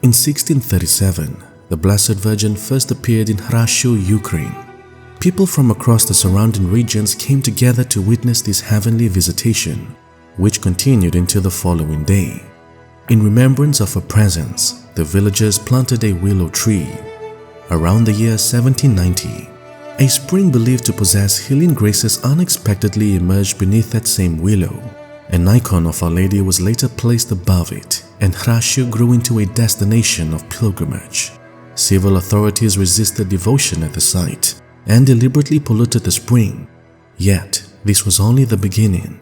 In 1637, the Blessed Virgin first appeared in Hrushiv, Ukraine. People from across the surrounding regions came together to witness this heavenly visitation, which continued into the following day. In remembrance of her presence, the villagers planted a willow tree. Around the year 1790, a spring believed to possess healing graces unexpectedly emerged beneath that same willow. An icon of Our Lady was later placed above it, and Hrushiv grew into a destination of pilgrimage. Civil authorities resisted devotion at the site and deliberately polluted the spring. Yet, this was only the beginning.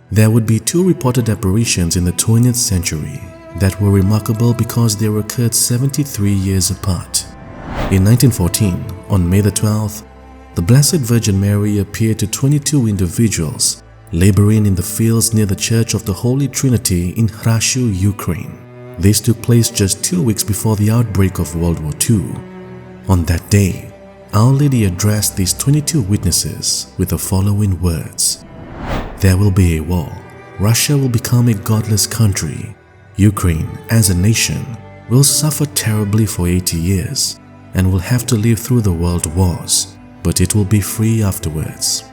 There would be 2 reported apparitions in the 20th century that were remarkable because they occurred 73 years apart. In 1914, on May the 12th, the Blessed Virgin Mary appeared to 22 individuals laboring in the fields near the Church of the Holy Trinity in Hrushiv, Ukraine. This took place just 2 weeks before the outbreak of World War II. On that day, Our Lady addressed these 22 witnesses with the following words: "There will be a war. Russia will become a godless country. Ukraine, as a nation, will suffer terribly for 80 years and will have to live through the world wars, but it will be free afterwards."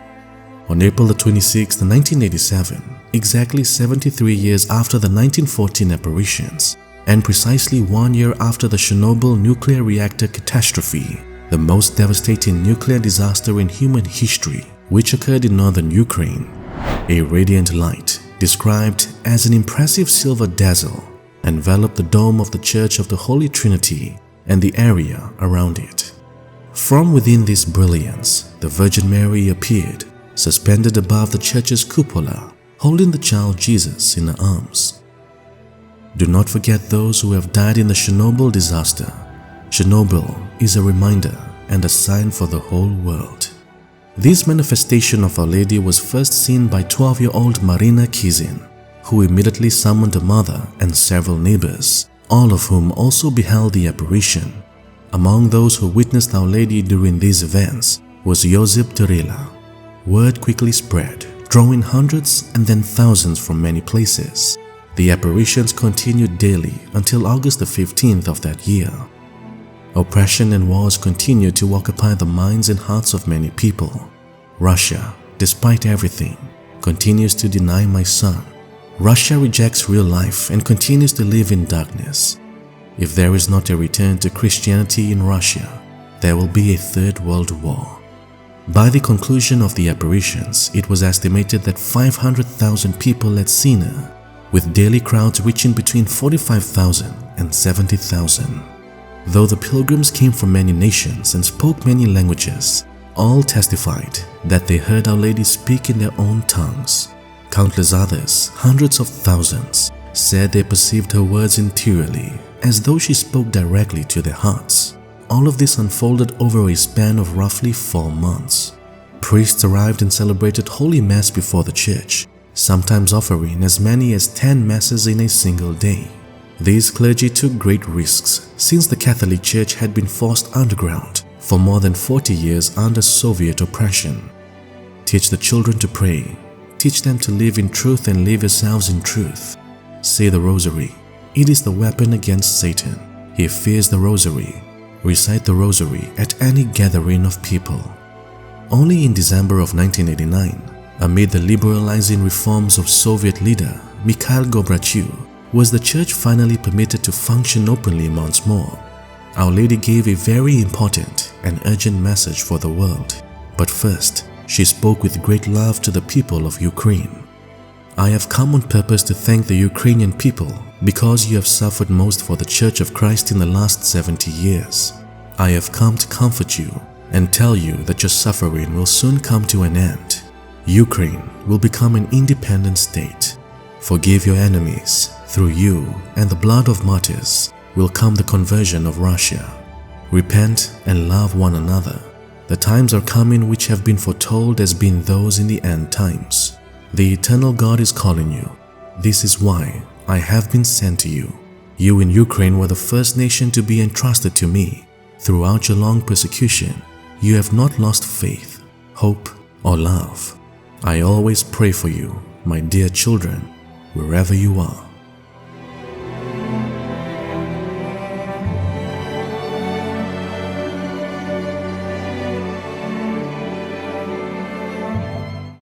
On April 26, 1987, exactly 73 years after the 1914 apparitions, and precisely 1 year after the Chernobyl nuclear reactor catastrophe, the most devastating nuclear disaster in human history, which occurred in northern Ukraine, a radiant light, described as an impressive silver dazzle, enveloped the dome of the Church of the Holy Trinity and the area around it. From within this brilliance, the Virgin Mary appeared, suspended above the church's cupola, holding the child Jesus in her arms. Do not forget those who have died in the Chernobyl disaster. Chernobyl is a reminder and a sign for the whole world. This manifestation of Our Lady was first seen by 12-year-old Marina Kizin, who immediately summoned her mother and several neighbors, all of whom also beheld the apparition. Among those who witnessed Our Lady during these events was Josip Turila. Word quickly spread, drawing hundreds and then thousands from many places. The apparitions continued daily until August the 15th of that year. Oppression and wars continued to occupy the minds and hearts of many people. Russia, despite everything, continues to deny my son. Russia rejects real life and continues to live in darkness. If there is not a return to Christianity in Russia, there will be a third world war. By the conclusion of the apparitions, it was estimated that 500,000 people had seen her, with daily crowds reaching between 45,000 and 70,000. Though the pilgrims came from many nations and spoke many languages, all testified that they heard Our Lady speak in their own tongues. Countless others, hundreds of thousands, said they perceived her words interiorly, as though she spoke directly to their hearts. All of this unfolded over a span of roughly 4 months. Priests arrived and celebrated Holy Mass before the church, sometimes offering as many as 10 masses in a single day. These clergy took great risks since the Catholic Church had been forced underground for more than 40 years under Soviet oppression. Teach the children to pray. Teach them to live in truth and live yourselves in truth. Say the Rosary. It is the weapon against Satan. He fears the Rosary. Recite the Rosary at any gathering of people. Only in December of 1989, amid the liberalizing reforms of Soviet leader Mikhail Gorbachev, was the church finally permitted to function openly once more. Our Lady gave a very important and urgent message for the world. But first, she spoke with great love to the people of Ukraine. I have come on purpose to thank the Ukrainian people because you have suffered most for the Church of Christ in the last 70 years. I have come to comfort you and tell you that your suffering will soon come to an end. Ukraine will become an independent state. Forgive your enemies. Through you and the blood of martyrs will come the conversion of Russia. Repent and love one another. The times are coming which have been foretold as being those in the end times. The eternal God is calling you. This is why I have been sent to you. You in Ukraine were the first nation to be entrusted to me. Throughout your long persecution, you have not lost faith, hope, or love. I always pray for you, my dear children, wherever you are.